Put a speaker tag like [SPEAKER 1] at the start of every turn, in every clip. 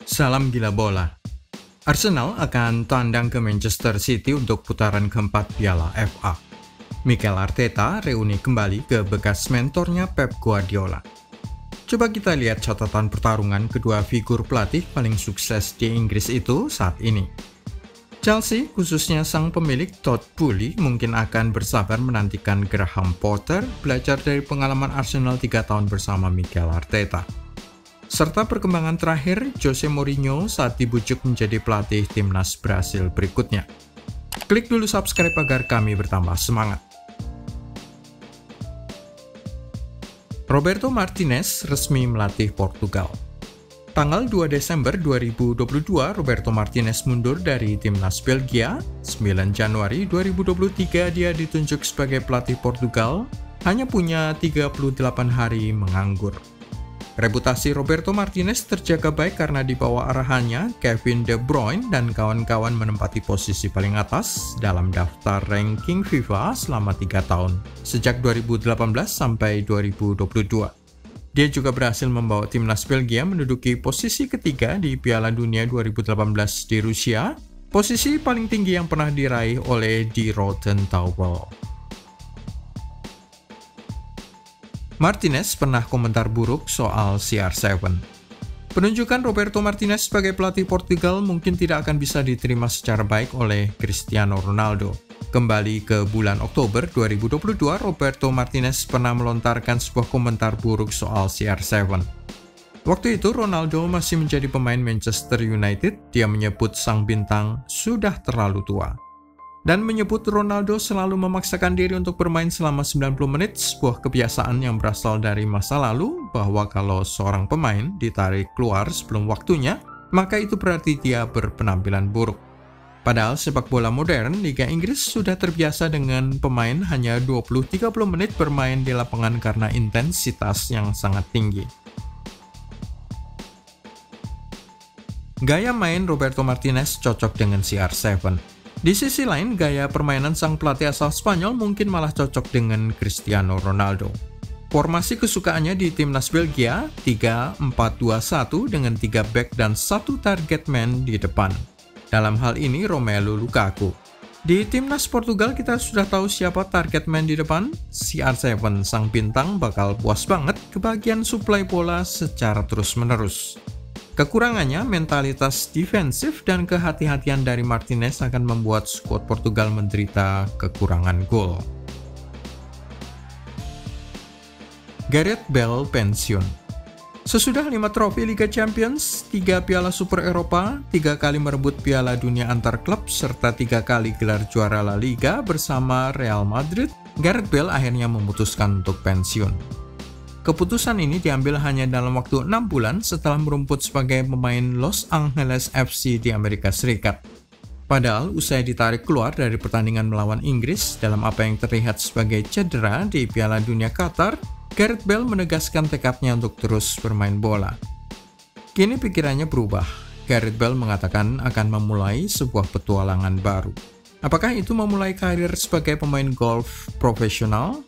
[SPEAKER 1] Salam gila bola. Arsenal akan tandang ke Manchester City untuk putaran keempat Piala FA. Mikel Arteta reuni kembali ke bekas mentornya Pep Guardiola. Coba kita lihat catatan pertarungan kedua figur pelatih paling sukses di Inggris itu saat ini. Chelsea, khususnya sang pemilik Todd Boehly, mungkin akan bersabar menantikan Graham Potter belajar dari pengalaman Arsenal 3 tahun bersama Mikel Arteta. Serta perkembangan terakhir Jose Mourinho saat dibujuk menjadi pelatih timnas Brasil berikutnya. Klik dulu subscribe agar kami bertambah semangat. Roberto Martinez resmi melatih Portugal. Tanggal 2 Desember 2022, Roberto Martinez mundur dari timnas Belgia. 9 Januari 2023 dia ditunjuk sebagai pelatih Portugal, hanya punya 38 hari menganggur. Reputasi Roberto Martinez terjaga baik karena di bawah arahannya, Kevin De Bruyne dan kawan-kawan menempati posisi paling atas dalam daftar ranking FIFA selama 3 tahun, sejak 2018 sampai 2022. Dia juga berhasil membawa timnas Belgia menduduki posisi ketiga di Piala Dunia 2018 di Rusia, posisi paling tinggi yang pernah diraih oleh Die Roten Tauben. Martinez pernah komentar buruk soal CR7. Penunjukan Roberto Martinez sebagai pelatih Portugal mungkin tidak akan bisa diterima secara baik oleh Cristiano Ronaldo. Kembali ke bulan Oktober 2022, Roberto Martinez pernah melontarkan sebuah komentar buruk soal CR7. Waktu itu Ronaldo masih menjadi pemain Manchester United. Dia menyebut sang bintang sudah terlalu tua. Dan menyebut Ronaldo selalu memaksakan diri untuk bermain selama 90 menit, sebuah kebiasaan yang berasal dari masa lalu, bahwa kalau seorang pemain ditarik keluar sebelum waktunya, maka itu berarti dia berpenampilan buruk. Padahal sepak bola modern, Liga Inggris sudah terbiasa dengan pemain hanya 20-30 menit bermain di lapangan karena intensitas yang sangat tinggi. Gaya main Roberto Martinez cocok dengan CR7. Di sisi lain, gaya permainan sang pelatih asal Spanyol mungkin malah cocok dengan Cristiano Ronaldo. Formasi kesukaannya di timnas Belgia, 3-4-2-1 dengan 3 back dan 1 target man di depan. Dalam hal ini Romelu Lukaku. Di timnas Portugal kita sudah tahu siapa target man di depan. CR7 sang bintang bakal puas banget kebagian suplai bola secara terus-menerus. Kekurangannya, mentalitas defensif dan kehati-hatian dari Martinez akan membuat skuad Portugal menderita kekurangan gol. Gareth Bale pensiun. Sesudah 5 trofi Liga Champions, 3 Piala Super Eropa, 3 kali merebut Piala Dunia antar klub, serta 3 kali gelar juara La Liga bersama Real Madrid, Gareth Bale akhirnya memutuskan untuk pensiun. Keputusan ini diambil hanya dalam waktu 6 bulan setelah merumput sebagai pemain Los Angeles FC di Amerika Serikat. Padahal usai ditarik keluar dari pertandingan melawan Inggris dalam apa yang terlihat sebagai cedera di Piala Dunia Qatar, Gareth Bale menegaskan tekadnya untuk terus bermain bola. Kini pikirannya berubah. Gareth Bale mengatakan akan memulai sebuah petualangan baru. Apakah itu memulai karir sebagai pemain golf profesional?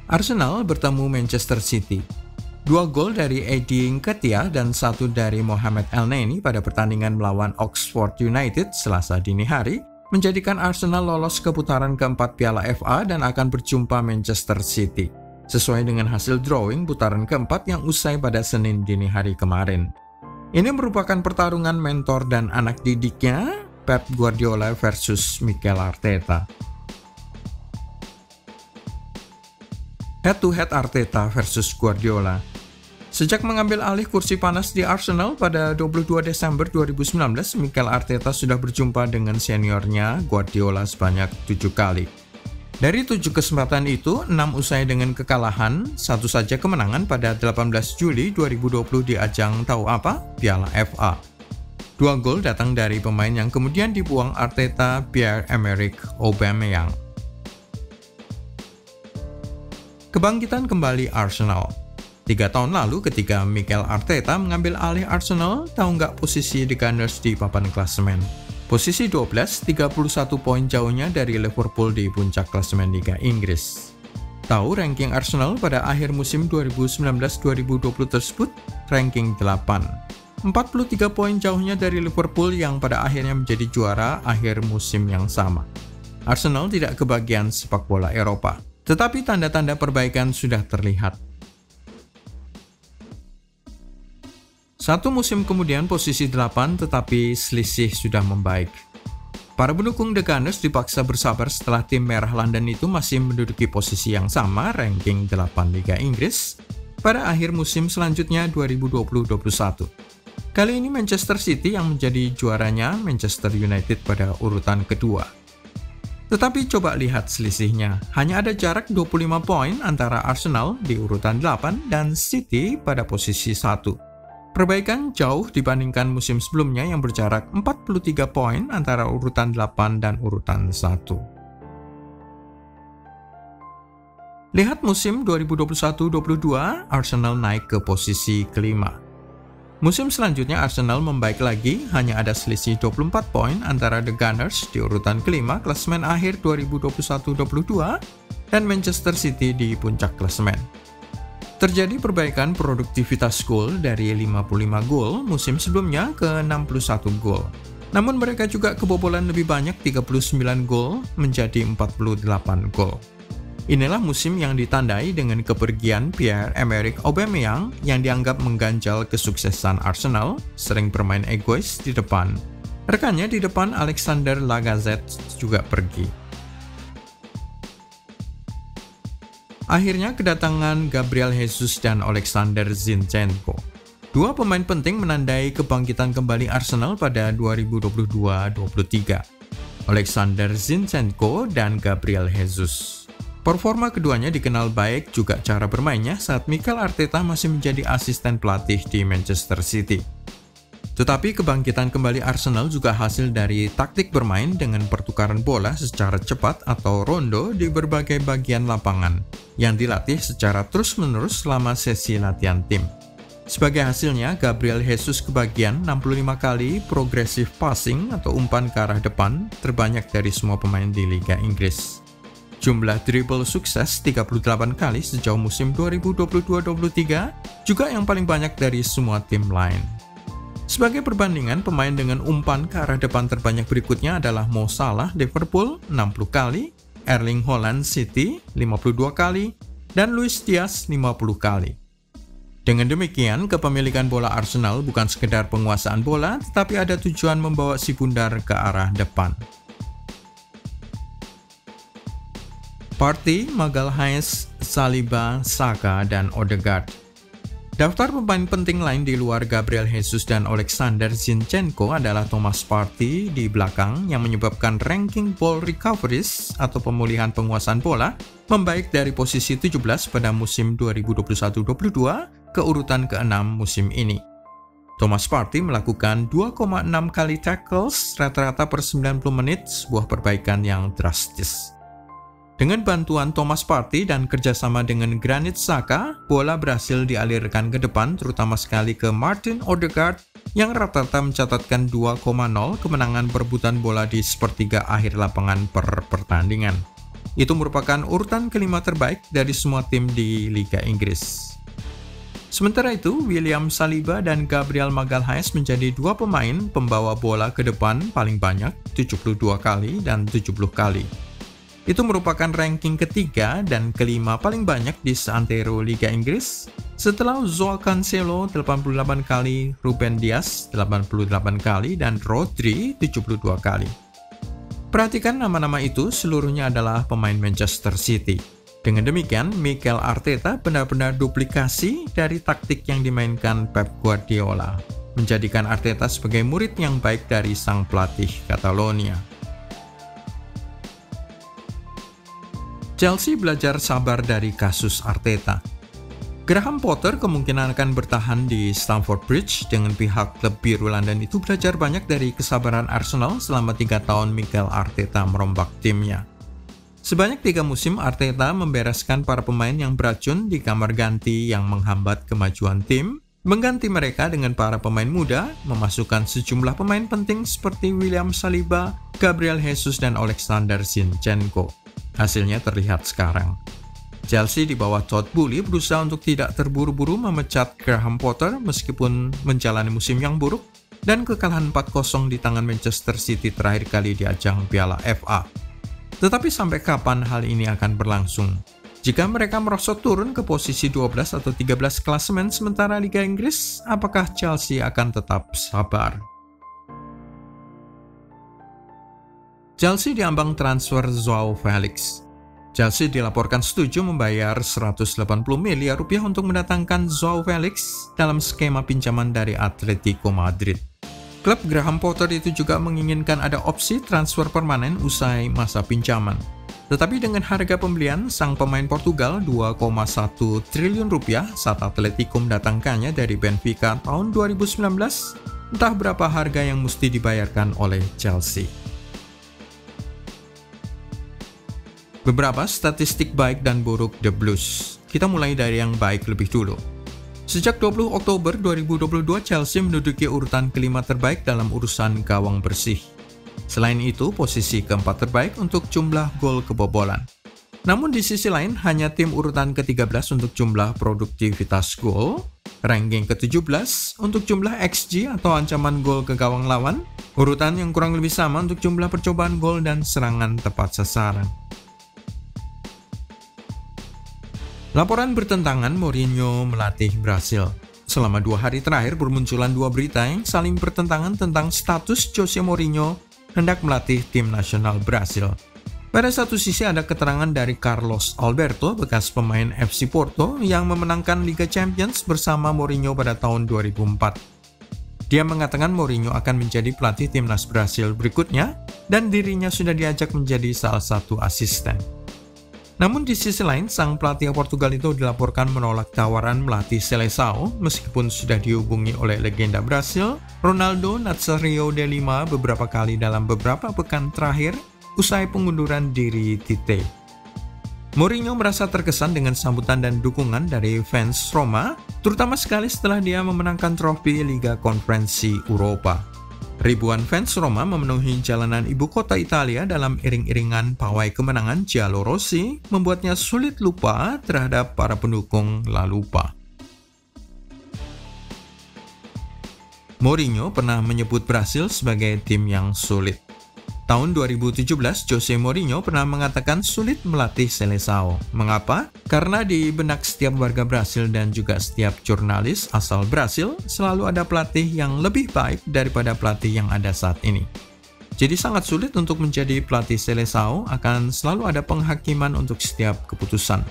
[SPEAKER 1] Arsenal bertemu Manchester City. 2 gol dari Eddie Nketiah dan 1 dari Mohamed Elneny pada pertandingan melawan Oxford United Selasa dini hari menjadikan Arsenal lolos ke putaran keempat Piala FA dan akan berjumpa Manchester City, sesuai dengan hasil drawing putaran keempat yang usai pada Senin dini hari kemarin. Ini merupakan pertarungan mentor dan anak didiknya, Pep Guardiola versus Mikel Arteta. Head-to-head Arteta versus Guardiola. Sejak mengambil alih kursi panas di Arsenal pada 22 Desember 2019, Mikel Arteta sudah berjumpa dengan seniornya Guardiola sebanyak 7 kali. Dari 7 kesempatan itu, 6 usai dengan kekalahan, 1 saja kemenangan pada 18 Juli 2020 di ajang tahu apa? Piala FA. 2 gol datang dari pemain yang kemudian dibuang Arteta, Pierre-Emerick Aubameyang. Kebangkitan kembali Arsenal. 3 tahun lalu ketika Mikel Arteta mengambil alih Arsenal, tahu nggak posisi The Gunners di papan klasemen? Posisi 12, 31 poin jauhnya dari Liverpool di puncak klasemen Liga Inggris. Tahu ranking Arsenal pada akhir musim 2019-2020 tersebut? Ranking 8. 43 poin jauhnya dari Liverpool yang pada akhirnya menjadi juara akhir musim yang sama. Arsenal tidak kebagian sepak bola Eropa, tetapi tanda-tanda perbaikan sudah terlihat. Satu musim kemudian posisi 8, tetapi selisih sudah membaik. Para pendukung The Gunners dipaksa bersabar setelah tim Merah London itu masih menduduki posisi yang sama, ranking 8 Liga Inggris, pada akhir musim selanjutnya 2020-21. Kali ini Manchester City yang menjadi juaranya, Manchester United pada urutan kedua. Tetapi coba lihat selisihnya, hanya ada jarak 25 poin antara Arsenal di urutan 8 dan City pada posisi 1. Perbaikan jauh dibandingkan musim sebelumnya yang berjarak 43 poin antara urutan 8 dan urutan 1. Lihat musim 2021-22, Arsenal naik ke posisi kelima. Musim selanjutnya Arsenal membaik lagi, hanya ada selisih 24 poin antara The Gunners di urutan kelima klasemen akhir 2021-22 dan Manchester City di puncak klasemen. Terjadi perbaikan produktivitas gol dari 55 gol musim sebelumnya ke 61 gol. Namun mereka juga kebobolan lebih banyak 39 gol menjadi 48 gol. Inilah musim yang ditandai dengan kepergian Pierre-Emerick Aubameyang yang dianggap mengganjal kesuksesan Arsenal, sering bermain egois di depan. Rekannya di depan Alexander Lacazette juga pergi. Akhirnya kedatangan Gabriel Jesus dan Alexander Zinchenko. Dua pemain penting menandai kebangkitan kembali Arsenal pada 2022-23. Alexander Zinchenko dan Gabriel Jesus. Performa keduanya dikenal baik juga cara bermainnya saat Mikel Arteta masih menjadi asisten pelatih di Manchester City. Tetapi kebangkitan kembali Arsenal juga hasil dari taktik bermain dengan pertukaran bola secara cepat atau rondo di berbagai bagian lapangan yang dilatih secara terus-menerus selama sesi latihan tim. Sebagai hasilnya, Gabriel Jesus kebagian 65 kali progressive passing atau umpan ke arah depan terbanyak dari semua pemain di Liga Inggris. Jumlah dribble sukses 38 kali sejauh musim 2022-23 juga yang paling banyak dari semua tim lain. Sebagai perbandingan, pemain dengan umpan ke arah depan terbanyak berikutnya adalah Mo Salah Liverpool 60 kali, Erling Haaland City 52 kali, dan Luis Diaz 50 kali. Dengan demikian, kepemilikan bola Arsenal bukan sekedar penguasaan bola, tetapi ada tujuan membawa si bundar ke arah depan. Partey, Magalhaes, Saliba, Saka, dan Odegaard. Daftar pemain penting lain di luar Gabriel Jesus dan Alexander Zinchenko adalah Thomas Partey di belakang yang menyebabkan ranking ball recoveries atau pemulihan penguasaan bola membaik dari posisi 17 pada musim 2021-22 ke urutan ke-6 musim ini. Thomas Partey melakukan 2,6 kali tackles rata-rata per 90 menit, sebuah perbaikan yang drastis. Dengan bantuan Thomas Partey dan kerjasama dengan Granit Xhaka, bola berhasil dialirkan ke depan terutama sekali ke Martin Odegaard yang rata-rata mencatatkan 2,0 kemenangan perebutan bola di sepertiga akhir lapangan per pertandingan. Itu merupakan urutan kelima terbaik dari semua tim di Liga Inggris. Sementara itu, William Saliba dan Gabriel Magalhaes menjadi dua pemain pembawa bola ke depan paling banyak, 72 kali dan 70 kali. Itu merupakan ranking ketiga dan kelima paling banyak di seantero Liga Inggris setelah Joao Cancelo 88 kali, Ruben Dias 88 kali, dan Rodri 72 kali. Perhatikan nama-nama itu seluruhnya adalah pemain Manchester City. Dengan demikian, Mikel Arteta benar-benar duplikasi dari taktik yang dimainkan Pep Guardiola, menjadikan Arteta sebagai murid yang baik dari sang pelatih Catalonia. Chelsea belajar sabar dari kasus Arteta. Graham Potter kemungkinan akan bertahan di Stamford Bridge dengan pihak klub biru London itu belajar banyak dari kesabaran Arsenal selama 3 tahun Mikel Arteta merombak timnya. Sebanyak 3 musim Arteta membereskan para pemain yang beracun di kamar ganti yang menghambat kemajuan tim, mengganti mereka dengan para pemain muda, memasukkan sejumlah pemain penting seperti William Saliba, Gabriel Jesus, dan Alexander Zinchenko. Hasilnya terlihat sekarang. Chelsea di bawah Todd Boehly berusaha untuk tidak terburu-buru memecat Graham Potter meskipun menjalani musim yang buruk dan kekalahan 4-0 di tangan Manchester City terakhir kali di ajang Piala FA. Tetapi sampai kapan hal ini akan berlangsung? Jika mereka merosot turun ke posisi 12 atau 13 klasemen sementara Liga Inggris, apakah Chelsea akan tetap sabar? Chelsea diambang transfer Joao Felix. Chelsea dilaporkan setuju membayar 180 miliar rupiah untuk mendatangkan Joao Felix dalam skema pinjaman dari Atletico Madrid. Klub Graham Potter itu juga menginginkan ada opsi transfer permanen usai masa pinjaman. Tetapi dengan harga pembelian sang pemain Portugal 2,1 triliun rupiah saat Atletico mendatangkannya dari Benfica tahun 2019, entah berapa harga yang mesti dibayarkan oleh Chelsea. Beberapa statistik baik dan buruk The Blues. Kita mulai dari yang baik lebih dulu. Sejak 20 Oktober 2022, Chelsea menduduki urutan kelima terbaik dalam urusan gawang bersih. Selain itu, posisi keempat terbaik untuk jumlah gol kebobolan. Namun di sisi lain, hanya tim urutan ke-13 untuk jumlah produktivitas gol, ranking ke-17 untuk jumlah XG atau ancaman gol ke gawang lawan, urutan yang kurang lebih sama untuk jumlah percobaan gol dan serangan tepat sasaran. Laporan bertentangan Mourinho melatih Brasil. Selama 2 hari terakhir bermunculan 2 berita yang saling bertentangan tentang status Jose Mourinho hendak melatih tim nasional Brasil. Pada satu sisi ada keterangan dari Carlos Alberto, bekas pemain FC Porto yang memenangkan Liga Champions bersama Mourinho pada tahun 2004. Dia mengatakan Mourinho akan menjadi pelatih timnas Brasil berikutnya dan dirinya sudah diajak menjadi salah satu asisten. Namun di sisi lain, sang pelatih Portugal itu dilaporkan menolak tawaran melatih Seleção meskipun sudah dihubungi oleh legenda Brasil, Ronaldo Nazário de Lima beberapa kali dalam beberapa pekan terakhir usai pengunduran diri Tite. Mourinho merasa terkesan dengan sambutan dan dukungan dari fans Roma, terutama sekali setelah dia memenangkan trofi Liga Konferensi Eropa. Ribuan fans Roma memenuhi jalanan ibu kota Italia dalam iring-iringan pawai kemenangan Giallorossi, membuatnya sulit lupa terhadap para pendukung La Lupa. Mourinho pernah menyebut Brasil sebagai tim yang sulit. Tahun 2017, Jose Mourinho pernah mengatakan sulit melatih Seleção. Mengapa? Karena di benak setiap warga Brasil dan juga setiap jurnalis asal Brasil, selalu ada pelatih yang lebih baik daripada pelatih yang ada saat ini. Jadi sangat sulit untuk menjadi pelatih Seleção, akan selalu ada penghakiman untuk setiap keputusan.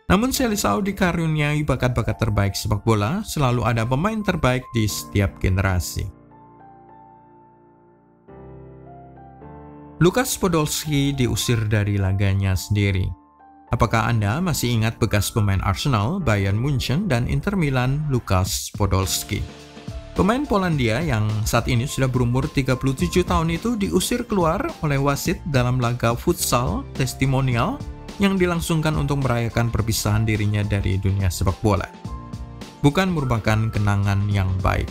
[SPEAKER 1] Namun Seleção dikaruniai bakat-bakat terbaik sepak bola, selalu ada pemain terbaik di setiap generasi. Lukas Podolski diusir dari laganya sendiri. Apakah Anda masih ingat bekas pemain Arsenal, Bayern Munchen, dan Inter Milan, Lukas Podolski? Pemain Polandia yang saat ini sudah berumur 37 tahun itu diusir keluar oleh wasit dalam laga futsal testimonial yang dilangsungkan untuk merayakan perpisahan dirinya dari dunia sepak bola. Bukan merupakan kenangan yang baik.